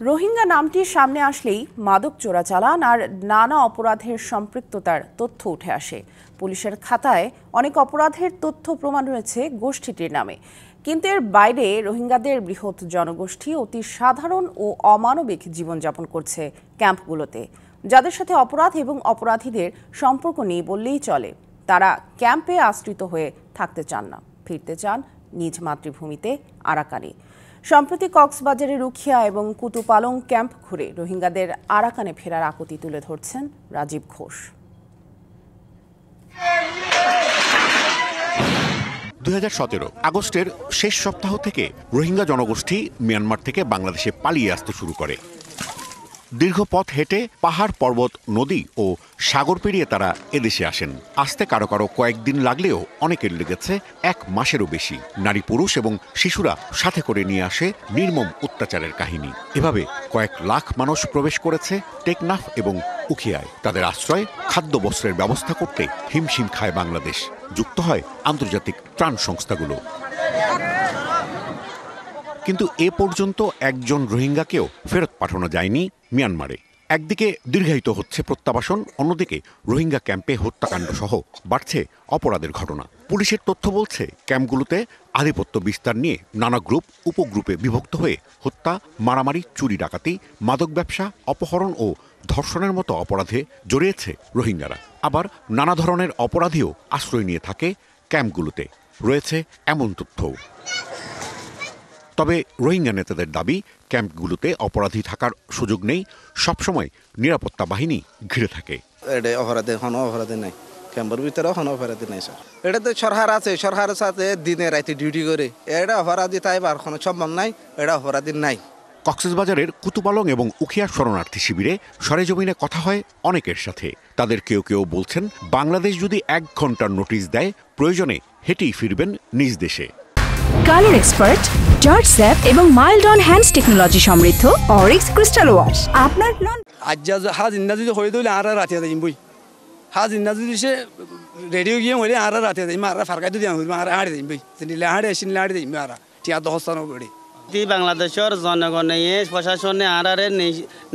রোহিঙ্গা নামটি সামনে আসলেই মাদক চোরাচালান আর নানা অপরাধের সম্পৃক্ততার তথ্য উঠে আসে। পুলিশের খাতায় অনেক অপরাধের তথ্য প্রমাণ রয়েছে গোষ্ঠীটির নামে, কিন্তু এর বাইরে রোহিঙ্গাদের বৃহৎ জনগোষ্ঠী অতি সাধারণ ও অমানবিক জীবনযাপন করছে ক্যাম্পগুলোতে, যাদের সাথে অপরাধ এবং অপরাধীদের সম্পর্ক নেই বললেই চলে। তারা ক্যাম্পে আশ্রিত হয়ে থাকতে চান না, ফিরতে চান নিজ মাতৃভূমিতে আরাকানে। সম্প্রতি কক্সবাজারের রুখিয়া এবং কুতুপালং ক্যাম্প ঘুরে রোহিঙ্গাদের আরাকানে ফেরার আকুতি তুলে ধরছেন রাজীব ঘোষ। 2017 আগস্টের শেষ সপ্তাহ থেকে রোহিঙ্গা জনগোষ্ঠী মিয়ানমার থেকে বাংলাদেশে পালিয়ে আসতে শুরু করে। দীর্ঘ পথ হেঁটে পাহাড়, পর্বত, নদী ও সাগর পেরিয়ে তারা এদেশে আসেন। আসতে কারো কারো কয়েকদিন লাগলেও অনেকের লেগেছে 1 মাসেরও বেশি। নারী, পুরুষ এবং শিশুরা সাথে করে নিয়ে আসে নির্মম অত্যাচারের কাহিনী। এভাবে কয়েক লাখ মানুষ প্রবেশ করেছে টেকনাফ এবং উখিয়ায়। তাদের আশ্রয়, খাদ্য, বস্ত্রের ব্যবস্থা করতে হিমশিম খায় বাংলাদেশ। যুক্ত হয় আন্তর্জাতিক ত্রাণ সংস্থাগুলো। কিন্তু এ পর্যন্ত একজন রোহিঙ্গাকেও ফেরত পাঠানো যায়নি মিয়ানমারে। একদিকে দীর্ঘায়িত হচ্ছে প্রত্যাবাসন, অন্যদিকে রোহিঙ্গা ক্যাম্পে হত্যাকাণ্ড সহ বাড়ছে অপরাধের ঘটনা। পুলিশের তথ্য বলছে, ক্যাম্পগুলোতে আধিপত্য বিস্তার নিয়ে নানা গ্রুপ, উপগ্রুপে বিভক্ত হয়ে হত্যা, মারামারি, চুরি ডাকাতি, মাদক ব্যবসা, অপহরণ ও ধর্ষণের মতো অপরাধে জড়িয়েছে রোহিঙ্গারা। আবার নানা ধরনের অপরাধীও আশ্রয় নিয়ে থাকে ক্যাম্পগুলোতে, রয়েছে এমন তথ্যও। তবে রোহিঙ্গা নেতাদের দাবি, ক্যাম্পগুলোতে অপরাধী থাকার সুযোগ নেই, সবসময় নিরাপত্তা বাহিনী ঘিরে থাকে। অপরাধী নাই, ক্যাম্পের ভিতরে অপরাধী নাই স্যার। এটা তো সরকার আছে, সরকারের সাথে দিনে রাতে ডিউটি করে। এটা অপরাধী তাই আর কোনো সম্মান নাই, এটা অপরাধী নাই। কক্সবাজারের কুতুপালং এবং উখিয়া শরণার্থী শিবিরে সরেজমিনে কথা হয় অনেকের সাথে। তাদের কেউ কেউ বলছেন, বাংলাদেশ যদি 1 ঘন্টার নোটিশ দেয়, প্রয়োজনে হেঁটেই ফিরবেন নিজ দেশে। কালার এক্সপার্ট, জর্জ স্যাপ এবং মাইল্ড অন হ্যান্ডস টেকনোলজি সমৃদ্ধ অরিক্স ক্রিস্টাল ওয়াশ আপনার হাজ ইন্দাজি হয়ে দিলে আর রাতে যাইম বই হাজ ইন্দাজি সে রেডিও গিয়ে হইলে আর রাতে যাইম আর ফারকাই দিয়ে আর হাড়ে যাইম বই সিনিলে হাড়ে যাইম আর টিয়া 10 বেড়ে বাংলাদেশের জনগণে প্রশাসনে আরারে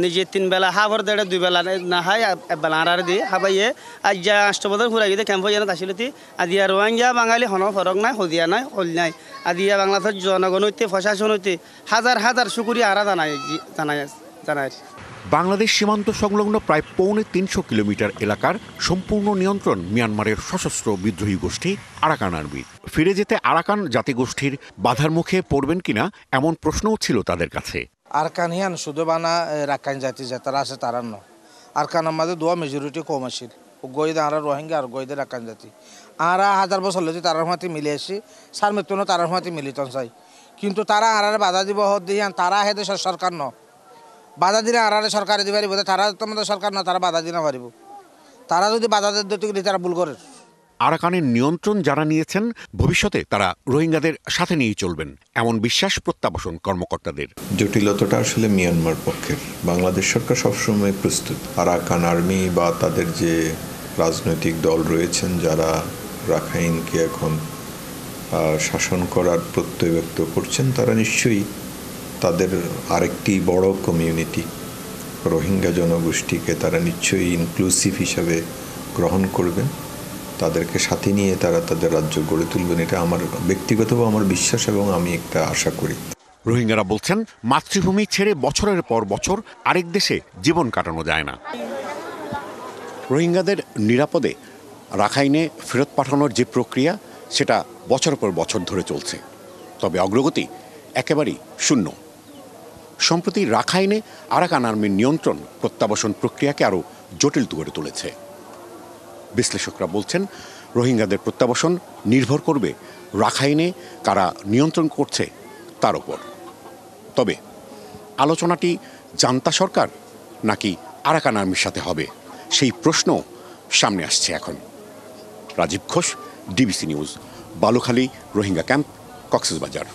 নিজে 3 বেলা হাবর দেড়ে 2 বেলা না হয় একবেলা আরারে দিয়ে হাবাইয়ে আজ যা রাষ্ট্রপতি ঘুরে গিয়ে ক্যাম্প জানা আসিলতি আদিয়া রোহিঙ্গা বাঙালি হন ফরক নাই, হদিয়া নাই, হল নাই। আদিয়া বাংলাদেশের জনগণ হইতে প্রশাসন হইতে হাজার হাজার শুকুরিয়া আরা জানায়। বাংলাদেশ সীমান্ত সংলগ্ন প্রায় 350 কিলোমিটার এলাকার সম্পূর্ণ নিয়ন্ত্রণ মিয়ানমারের সশস্ত্র বিদ্রোহী গোষ্ঠী আরাকান আর্মির। ফিরে যেতে আরাকান জাতিগোষ্ঠীর বাধার মুখে পড়বেন কিনা এমন প্রশ্নও ছিল তাদের কাছে। আরাকান হিয়ান শুধু বানা রাখাইন জাতি যারা আছে তারা ন আরাকান আমাদের 2 মেজরিটি কম আছিল, গইদে আর রোহিঙ্গা আর গইদে রাখাইন জাতি। আরা 1000 বছর লতি তারার মাতি মিলে আসি, সার মৃত্যু তারার মাতি মিলিতন চাই। কিন্তু তারা আরারে বাধা দিব দিয়ান, তারা হে দেশের সরকার ন বাধা দিলে আরারে সরকারে দিতে পারিব, তারা তোমাদের সরকার না, তারা বাধা দিতে পারিব। তারা যদি বাধা দিতে তারা ভুল করে। আরাকানের নিয়ন্ত্রণ যারা নিয়েছেন, ভবিষ্যতে তারা রোহিঙ্গাদের সাথে নিয়েই চলবেন, এমন বিশ্বাস প্রত্যাবাসন কর্মকর্তাদের। জটিলতাটা আসলে মিয়ানমার পক্ষের। বাংলাদেশ সরকার সবসময় প্রস্তুত। আরাকান আর্মি বা তাদের যে রাজনৈতিক দল রয়েছেন, যারা রাখাইনকে এখন শাসন করার প্রত্যয় ব্যক্ত করছেন, তারা নিশ্চয়ই তাদের আরেকটি বড় কমিউনিটি রোহিঙ্গা জনগোষ্ঠীকে তারা নিশ্চয়ই ইনক্লুসিভ হিসাবে গ্রহণ করবেন, তাদেরকে সাথে নিয়ে তারা তাদের রাজ্য গড়ে তুলবেন। এটা আমার ব্যক্তিগতভাবে আমার বিশ্বাস এবং আমি একটা আশা করি। রোহিঙ্গারা বলছেন, মাতৃভূমি ছেড়ে বছরের পর বছর আরেক দেশে জীবন কাটানো যায় না। রোহিঙ্গাদের নিরাপদে রাখাইনে ফেরত পাঠানোর যে প্রক্রিয়া, সেটা বছর পর বছর ধরে চলছে, তবে অগ্রগতি একেবারেই শূন্য। সম্প্রতি রাখাইনে আরাকান আর্মির নিয়ন্ত্রণ প্রত্যাবাসন প্রক্রিয়াকে আরও জটিল করে তুলেছে। বিশ্লেষকরা বলছেন, রোহিঙ্গাদের প্রত্যাবাসন নির্ভর করবে রাখাইনে কারা নিয়ন্ত্রণ করছে তার ওপর। তবে আলোচনাটি জান্তা সরকার নাকি আরাকান আর্মির সাথে হবে, সেই প্রশ্ন সামনে আসছে এখন। Rajib Ghosh, DBC news, Balukhali Rohingya camp, Cox's Bazar.